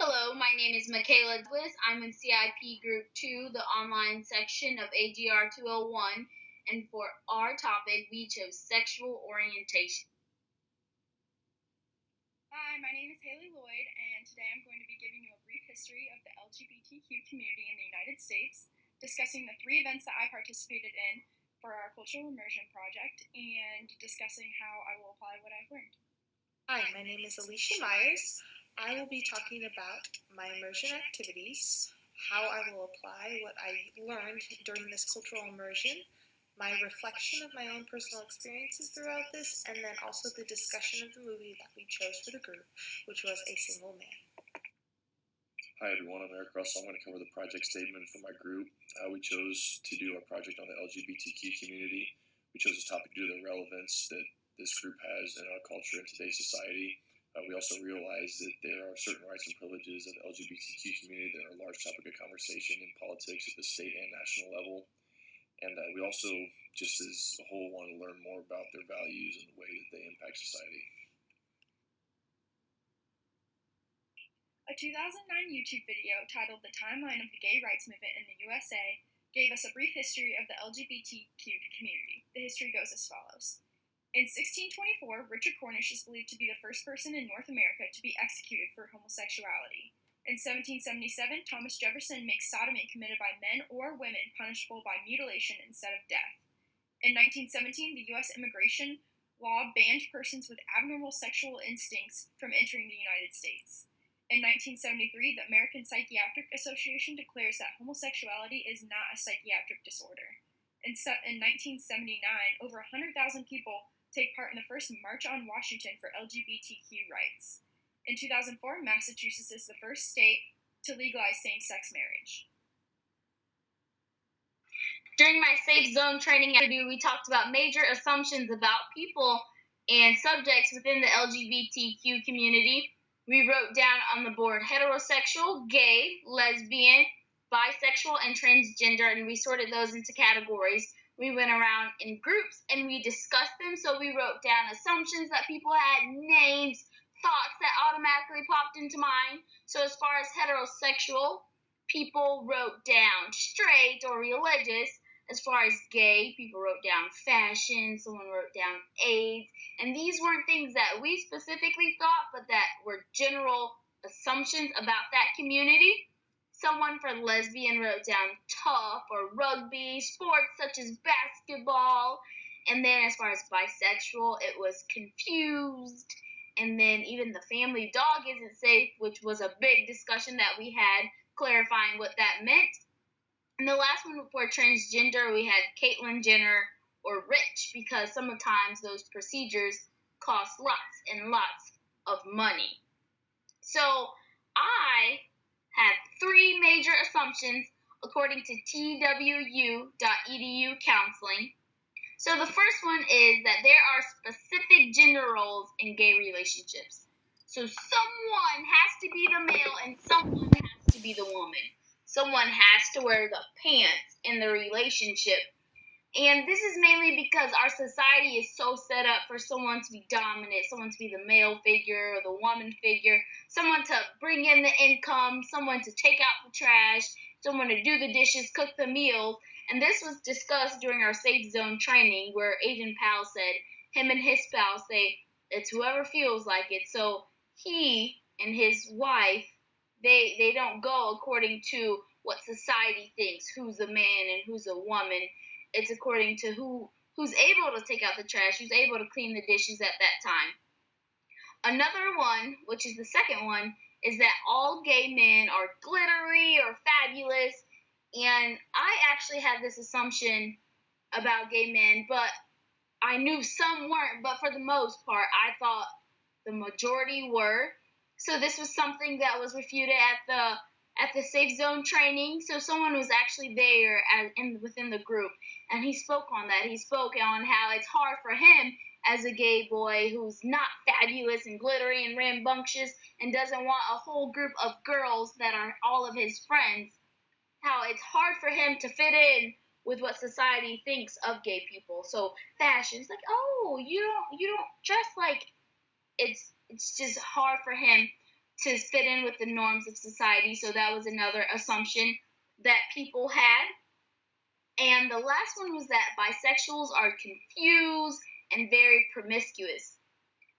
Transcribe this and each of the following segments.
Hello, my name is Michaela Douglas. I'm in CIP Group 2, the online section of AGR 201, and for our topic, we chose sexual orientation. Hi, my name is Haley Lloyd, and today I'm going to be giving you a brief history of the LGBTQ community in the United States, discussing the 3 events that I participated in for our cultural immersion project, and discussing how I will apply what I've learned. Hi, my name is Alicia Myers. I will be talking about my immersion activities, how I will apply what I learned during this cultural immersion, my reflection of my own personal experiences throughout this, and then also the discussion of the movie that we chose for the group, which was A Single Man. Hi everyone, I'm Eric Russell. I'm going to cover the project statement for my group. We chose to do our project on the LGBTQ community. We chose this topic due to the relevance that this group has in our culture and today's society. We also realize that there are certain rights and privileges of the LGBTQ community that are a large topic of conversation in politics at the state and national level. And we also, just as a whole, want to learn more about their values and the way that they impact society. A 2009 YouTube video titled The Timeline of the Gay Rights Movement in the USA gave us a brief history of the LGBTQ community. The history goes as follows. In 1624, Richard Cornish is believed to be the first person in North America to be executed for homosexuality. In 1777, Thomas Jefferson makes sodomy committed by men or women punishable by mutilation instead of death. In 1917, the U.S. immigration law banned persons with abnormal sexual instincts from entering the United States. In 1973, the American Psychiatric Association declares that homosexuality is not a psychiatric disorder. In 1979, over 100,000 people take part in the first March on Washington for LGBTQ rights. In 2004, Massachusetts is the first state to legalize same-sex marriage. During my Safe Zone training interview, we talked about major assumptions about people and subjects within the LGBTQ community. We wrote down on the board heterosexual, gay, lesbian, bisexual, and transgender, and we sorted those into categories. We went around in groups and we discussed them. So we wrote down assumptions that people had, names, thoughts that automatically popped into mind. So as far as heterosexual, people wrote down straight or religious. As far as gay, people wrote down fashion, someone wrote down AIDS. And these weren't things that we specifically thought, but that were general assumptions about that community. Someone for lesbian wrote down tough or rugby, sports such as basketball. And then as far as bisexual, it was confused. And then even the family dog isn't safe, which was a big discussion that we had, clarifying what that meant. And the last one for transgender, we had Caitlyn Jenner or rich, because sometimes those procedures cost lots and lots of money. So I have 3 major assumptions according to twu.edu counseling. So the first one is that there are specific gender roles in gay relationships. So someone has to be the male and someone has to be the woman. Someone has to wear the pants in the relationship. And this is mainly because our society is so set up for someone to be dominant, someone to be the male figure or the woman figure, someone to bring in the income, someone to take out the trash, someone to do the dishes, cook the meals. And this was discussed during our Safe Zone training where Agent Powell said, him and his spouse say, it's whoever feels like it. So he and his wife, they don't go according to what society thinks, who's a man and who's a woman. It's according to who's able to take out the trash, who's able to clean the dishes at that time. Another one, which is the second one, is that all gay men are glittery or fabulous. And I actually had this assumption about gay men, but I knew some weren't. But for the most part, I thought the majority were. So this was something that was refuted at the Safe Zone training. So someone was actually there within the group, and he spoke on that. He spoke on how it's hard for him as a gay boy who's not fabulous and glittery and rambunctious and doesn't want a whole group of girls that are all of his friends, how it's hard for him to fit in with what society thinks of gay people. So fashion's like, oh, you don't dress like, it's just hard for him to fit in with the norms of society. So that was another assumption that people had. And the last one was that bisexuals are confused and very promiscuous.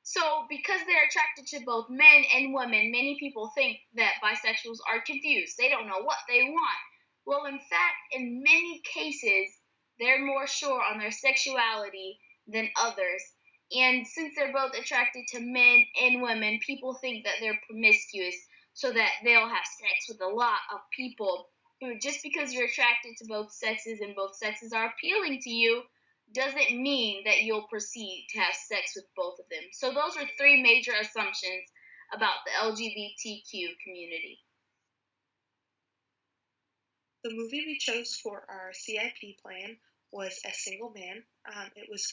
So, because they're attracted to both men and women, many people think that bisexuals are confused. They don't know what they want. Well, in fact, in many cases, they're more sure on their sexuality than others. And since they're both attracted to men and women, people think that they're promiscuous so that they'll have sex with a lot of people. Just because you're attracted to both sexes and both sexes are appealing to you doesn't mean that you'll proceed to have sex with both of them. So those are three major assumptions about the LGBTQ community. The movie we chose for our CIP plan was A Single Man. It was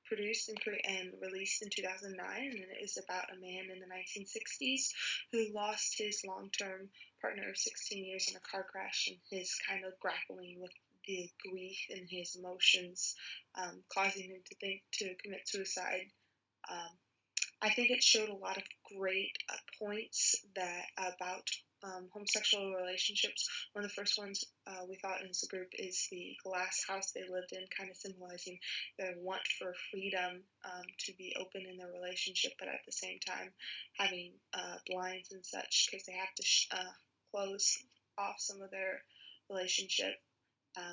produced and released in 2009, and it is about a man in the 1960s who lost his long-term partner of 16 years in a car crash, and his kind of grappling with the grief and his emotions, causing him to commit suicide. I think it showed a lot of great points about homosexual relationships. One of the first ones we thought as a group is the glass house they lived in, kind of symbolizing their want for freedom to be open in their relationship, but at the same time having blinds and such because they have to close off some of their relationship.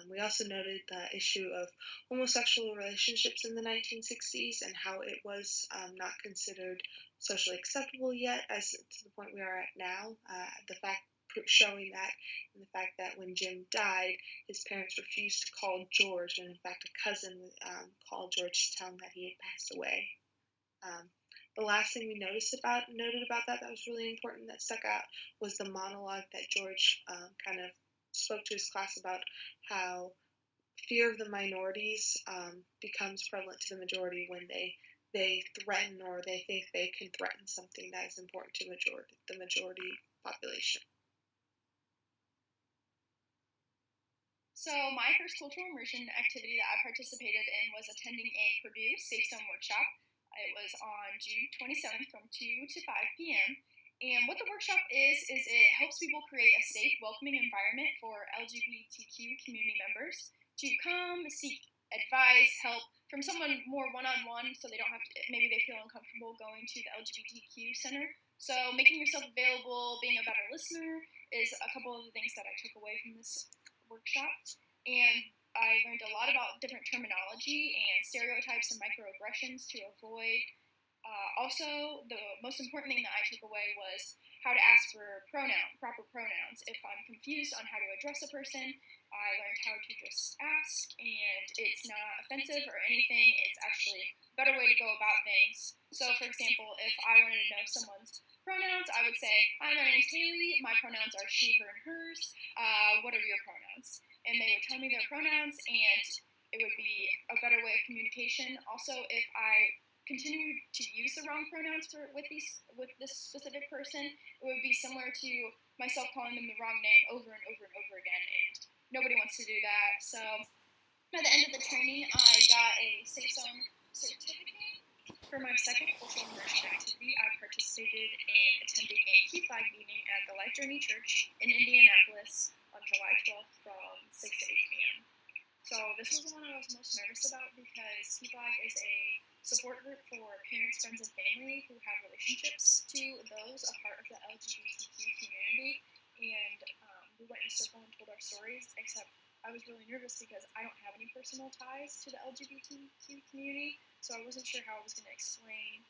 We also noted the issue of homosexual relationships in the 1960s and how it was not considered socially acceptable yet, as to the point we are at now. The fact showing that, and the fact that when Jim died, his parents refused to call George, and in fact, a cousin called George to tell him that he had passed away. The last thing we noted about that was really important that stuck out was the monologue that George kind of spoke to his class about how fear of the minorities becomes prevalent to the majority when they threaten or they think they can threaten something that is important to the majority population. So my first cultural immersion activity that I participated in was attending a Purdue Safe Zone workshop. It was on June 27th from 2 to 5 p.m. And what the workshop is it helps people create a safe, welcoming environment for LGBTQ community members to come seek advice, help from someone more one-on-one so they don't have to, maybe they feel uncomfortable going to the LGBTQ center. So making yourself available, being a better listener is a couple of the things that I took away from this workshop. And I learned a lot about different terminology and stereotypes and microaggressions to avoid. Also, the most important thing that I took away was how to ask for proper pronouns. If I'm confused on how to address a person, I learned how to just ask, and it's not offensive or anything. It's actually a better way to go about things. So, for example, if I wanted to know someone's pronouns, I would say, "Hi, my name's Haley. My pronouns are she, her, and hers. What are your pronouns?" And they would tell me their pronouns, and it would be a better way of communication. Also, if I continue to use the wrong pronouns with this specific person, it would be similar to myself calling them the wrong name over and over and over again, and nobody wants to do that. So at the end of the training, I got a Safe Zone certificate. For my second cultural immersion activity, I participated in attending a Key Flag meeting at the Life Journey Church in Indianapolis on July 12th from 6 to 8 p.m. So this was the one I was most nervous about because Key Flag is a support group for parents, friends, and family who have relationships to those a part of the LGBTQ community. And we went in a circle and told our stories, except I was really nervous because I don't have any personal ties to the LGBTQ community, so I wasn't sure how I was going to explain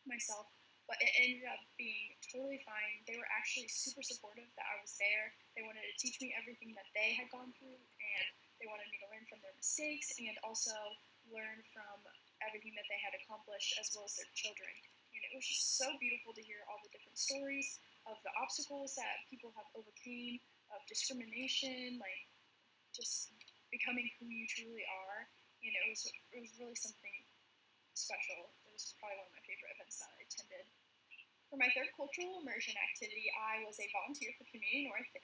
myself. But it ended up being totally fine. They were actually super supportive that I was there. They wanted to teach me everything that they had gone through, and they wanted me to learn from their mistakes and also learn from everything that they had accomplished as well as their children. And it was just so beautiful to hear all the different stories of the obstacles that people have overcame, of discrimination, like just becoming who you truly are. And it was really something special. It was probably one of my favorite events that I attended. For my third cultural immersion activity, I was a volunteer for Community North, and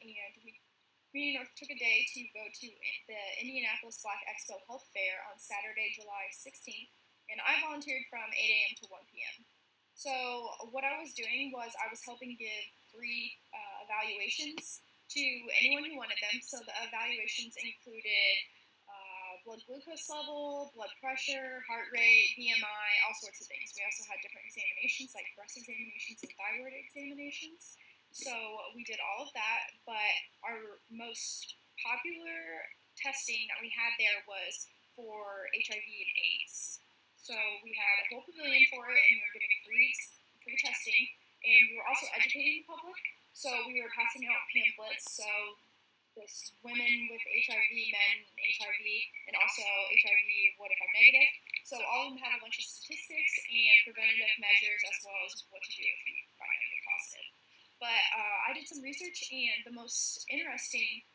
Community North took a day to go to the Indianapolis Black Expo Health Fair on Saturday, July 16th, and I volunteered from 8 a.m. to 1 p.m. So what I was doing was I was helping give free evaluations to anyone who wanted them. So the evaluations included blood glucose level, blood pressure, heart rate, BMI, all sorts of things. We also had different examinations like breast examinations and thyroid examinations. So we did all of that, but our most popular testing that we had there was for HIV and AIDS. So we had a whole pavilion for it, and we were giving free testing, and we were also educating the public. So we were passing out pamphlets. So this women with HIV, men HIV, and also HIV. What if I'm negative? So all of them had a bunch of statistics and preventative measures, as well as what to do if you find negative positive. But I did some research, and the most interesting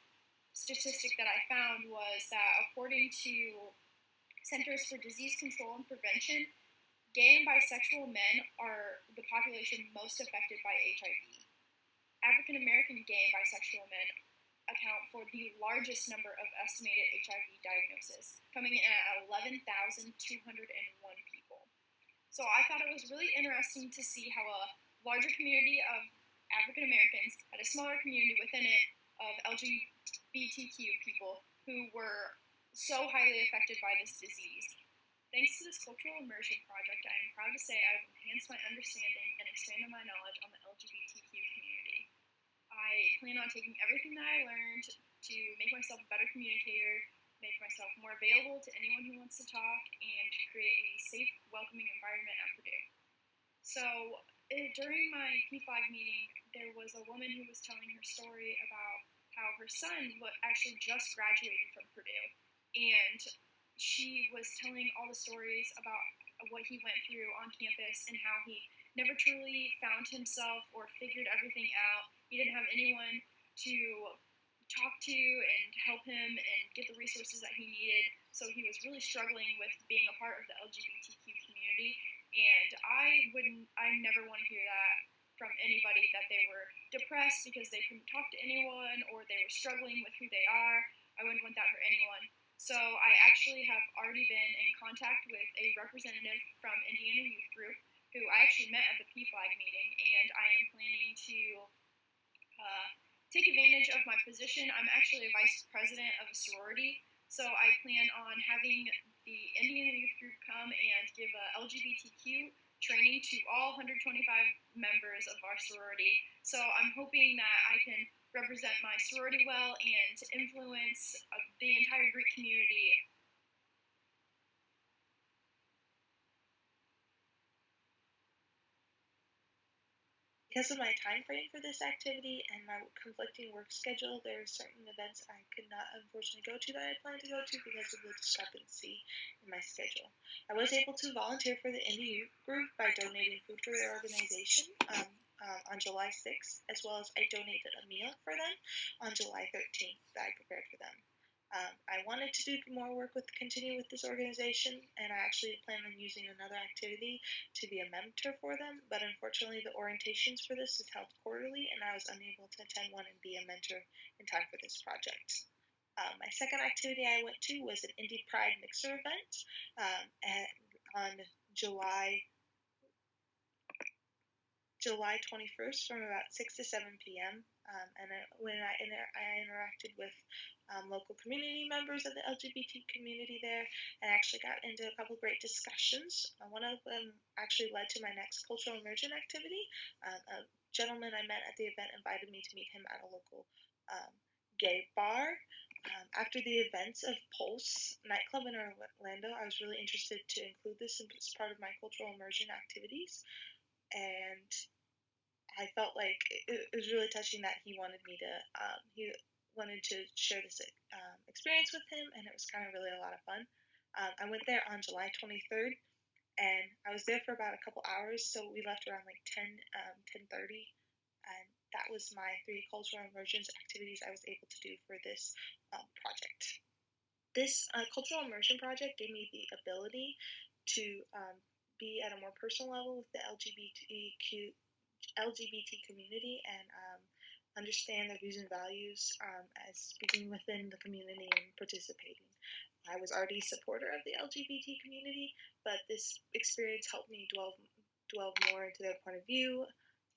statistic that I found was that according to Centers for Disease Control and Prevention, gay and bisexual men are the population most affected by HIV. African American gay and bisexual men account for the largest number of estimated HIV diagnoses, coming in at 11,201 people. So I thought it was really interesting to see how a larger community of African Americans had a smaller community within it of LGBTQ people who were so highly affected by this disease. Thanks to this cultural immersion project, I am proud to say I've enhanced my understanding and expanded my knowledge on the LGBTQ community. I plan on taking everything that I learned to make myself a better communicator, make myself more available to anyone who wants to talk, and create a safe, welcoming environment at Purdue. So during my PFLAG meeting, there was a woman who was telling her story about how her son actually just graduated from Purdue, and she was telling all the stories about what he went through on campus and how he never truly found himself or figured everything out. He didn't have anyone to talk to and help him and get the resources that he needed. So he was really struggling with being a part of the LGBTQ community. And I never want to hear that from anybody, that they were depressed because they couldn't talk to anyone or they were struggling with who they are. I wouldn't want that for anyone. So I actually have already been in contact with a representative from Indiana Youth Group who I actually met at the PFLAG meeting, and I am planning to take advantage of my position. I'm actually a vice president of a sorority, so I plan on having the Indiana Youth Group come and give a LGBTQ training to all 125 members of our sorority. So I'm hoping that I can represent my sorority well and influence the entire Greek community. Because of my time frame for this activity and my conflicting work schedule, there are certain events I could not unfortunately go to that I planned to go to because of the discrepancy in my schedule. I was able to volunteer for the Indie Youth Group by donating food for their organization on July 6th, as well as I donated a meal for them on July 13th that I prepared for them. I wanted to do more work continue with this organization, and I actually plan on using another activity to be a mentor for them, but unfortunately the orientations for this is held quarterly, and I was unable to attend one and be a mentor in time for this project. My second activity I went to was an Indie Pride Mixer event on July 21st from about 6 to 7 p.m. When I interacted with local community members of the LGBT community there, and actually got into a couple great discussions. One of them actually led to my next cultural immersion activity. A gentleman I met at the event invited me to meet him at a local gay bar. After the events of Pulse nightclub in Orlando, I was really interested to include this as part of my cultural immersion activities, and I felt like it was really touching that he wanted to share this experience with him, and it was kind of really a lot of fun. I went there on July 23rd, and I was there for about a couple hours, so we left around like 10:30, and that was my 3 cultural immersions activities I was able to do for this project. This cultural immersion project gave me the ability to be at a more personal level with the LGBT community and understand their views and values as being within the community and participating. I was already a supporter of the LGBT community, but this experience helped me delve delve more into their point of view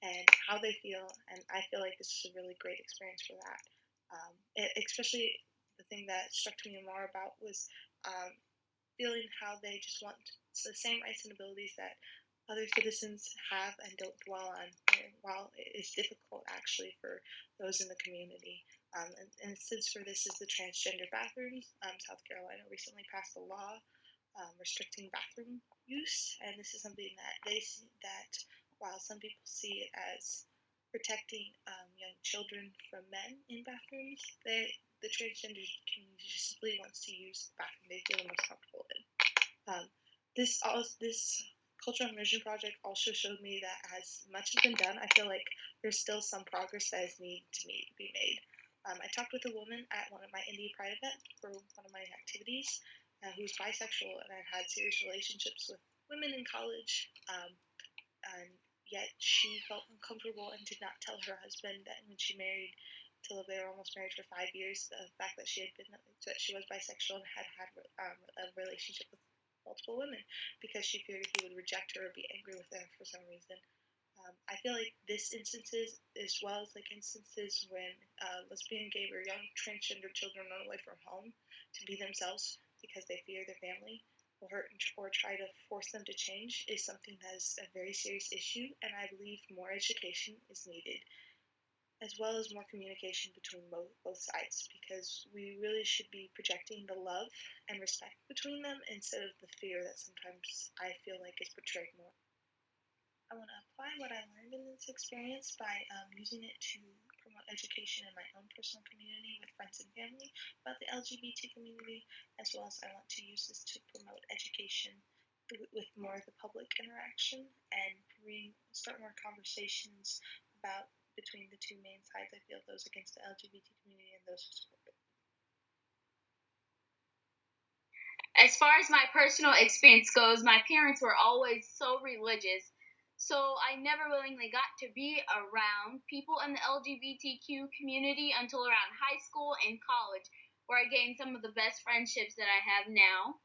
and how they feel, and I feel like this is a really great experience for that. Especially the thing that struck me more about was feeling how they just want the same rights and abilities that other citizens have and don't dwell on, while it is difficult actually for those in the community. And since for this is the transgender bathrooms, South Carolina recently passed a law restricting bathroom use, and this is something that they see that while some people see it as protecting young children from men in bathrooms, the transgender community just simply wants to use the bathroom they feel the most comfortable in. This cultural immersion project also showed me that as much has been done, I feel like there's still some progress that is needed to be made. I talked with a woman at one of my Indie Pride events for one of my activities who was bisexual and had had serious relationships with women in college, and yet she felt uncomfortable and did not tell her husband that when she married, till they were almost married for 5 years, the fact that she was bisexual and had a relationship with multiple women, because she feared he would reject her or be angry with her for some reason. I feel like this instances, as well as like instances when lesbian, gay, or young transgender children run away from home to be themselves because they fear their family will hurt or try to force them to change, is something that is a very serious issue, and I believe more education is needed, as well as more communication between both sides, because we really should be projecting the love and respect between them instead of the fear that sometimes I feel like is portrayed more. I want to apply what I learned in this experience by using it to promote education in my own personal community with friends and family about the LGBT community, as well as I want to use this to promote education with more of the public interaction and start more conversations about between the two main sides. I feel those against the LGBT community and those who support it. As far as my personal experience goes, my parents were always so religious. So I never willingly got to be around people in the LGBTQ community until around high school and college, where I gained some of the best friendships that I have now.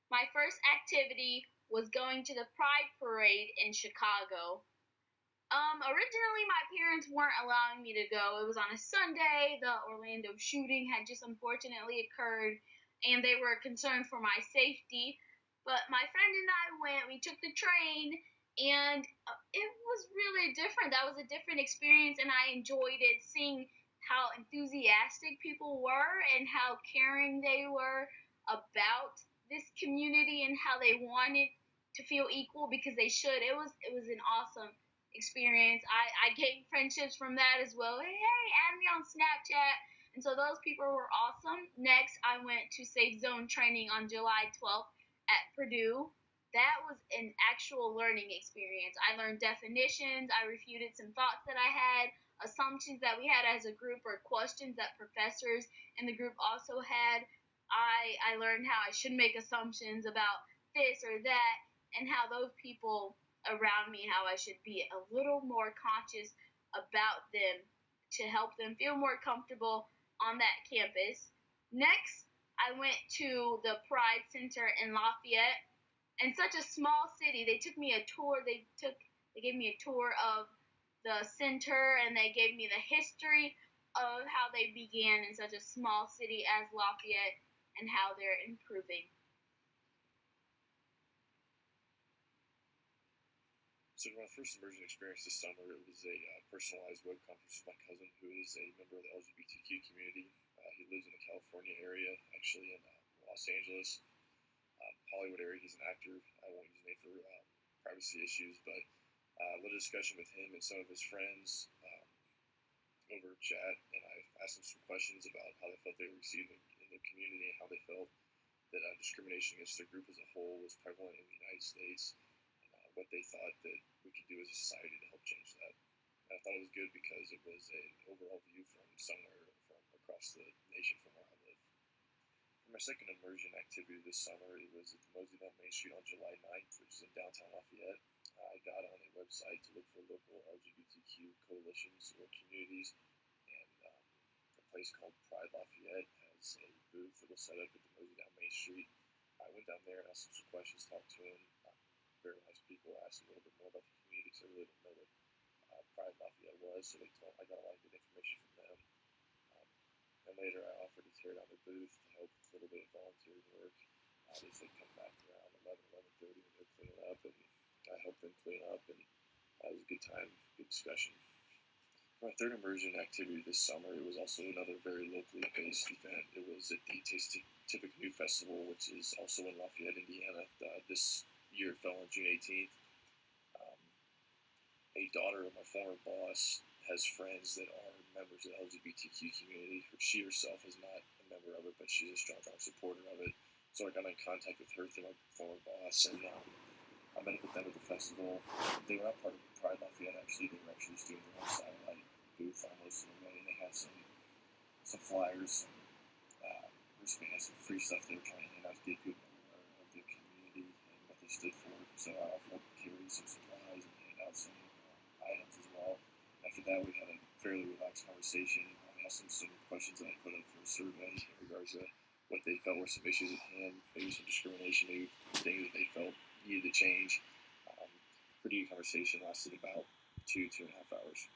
My first activity was going to the Pride Parade in Chicago. Originally my parents weren't allowing me to go. It was on a Sunday. The Orlando shooting had just unfortunately occurred, and they were concerned for my safety. But my friend and I went. We took the train, and it was really different. That was a different experience, and I enjoyed it, seeing how enthusiastic people were and how caring they were about this community and how they wanted to feel equal because they should. It was an awesome experience. I gained friendships from that as well. Hey, add me on Snapchat. And so those people were awesome. Next, I went to Safe Zone training on July 12th at Purdue. That was an actual learning experience. I learned definitions. I refuted some thoughts that I had, assumptions that we had as a group, or questions that professors in the group also had. I learned how I should make assumptions about this or that, and how those people around me, how I should be a little more conscious about them to help them feel more comfortable on that campus. Next, I went to the Pride Center in Lafayette. In such a small city, they took me a tour. They gave me a tour of the center, and they gave me the history of how they began in such a small city as Lafayette and how they're improving. So my first immersion experience this summer, it was a personalized web conference with my cousin, who is a member of the LGBTQ community. He lives in the California area, actually in Los Angeles, Hollywood area. He's an actor. I won't use his name for privacy issues, but a little discussion with him and some of his friends over chat, and I asked them some questions about how they felt they were received in the community and how they felt that discrimination against their group as a whole was prevalent in the United States. What they thought that we could do as a society to help change that. And I thought it was good because it was an overall view from somewhere from across the nation from where I live. For my second immersion activity this summer, it was at the Moseyville Main Street on July 9th, which is in downtown Lafayette. I got on a website to look for local LGBTQ coalitions or communities, and a place called Pride Lafayette has a booth that was set up at the Moseyville Main Street. I went down there and asked them some questions, talked to them. Very nice people, asked a little bit more about the because I really didn't know what Pride Lafayette was, so I got a lot of good information from them. And later I offered to tear down their booth to help with a little bit of volunteering work. They said come back around 11:30 when they're cleaning up, and I helped them clean up, and it was a good time, good discussion. For my third immersion activity this summer, it was also another very locally based event. It was at the Typic New Festival, which is also in Lafayette, Indiana. This year it fell on June 18th. A daughter of my former boss has friends that are members of the LGBTQ community. She herself is not a member of it, but she's a strong supporter of it. So I got in contact with her through my former boss, and I met up with them at the festival. They were not part of Pride Lafayette, actually. They were actually just doing their own satellite booth almost in a way, and they had some flyers, wristbands, some free stuff they were trying to hand out to get people aware of their community and what they stood for. So I offered up to carry some supplies and hand out some items as well. After that, we had a fairly relaxed conversation. I asked them some questions that I put up for a survey in regards to what they felt were some issues at hand, maybe some discrimination, maybe things that they felt needed to change. Pretty good conversation, lasted about 2.5 hours.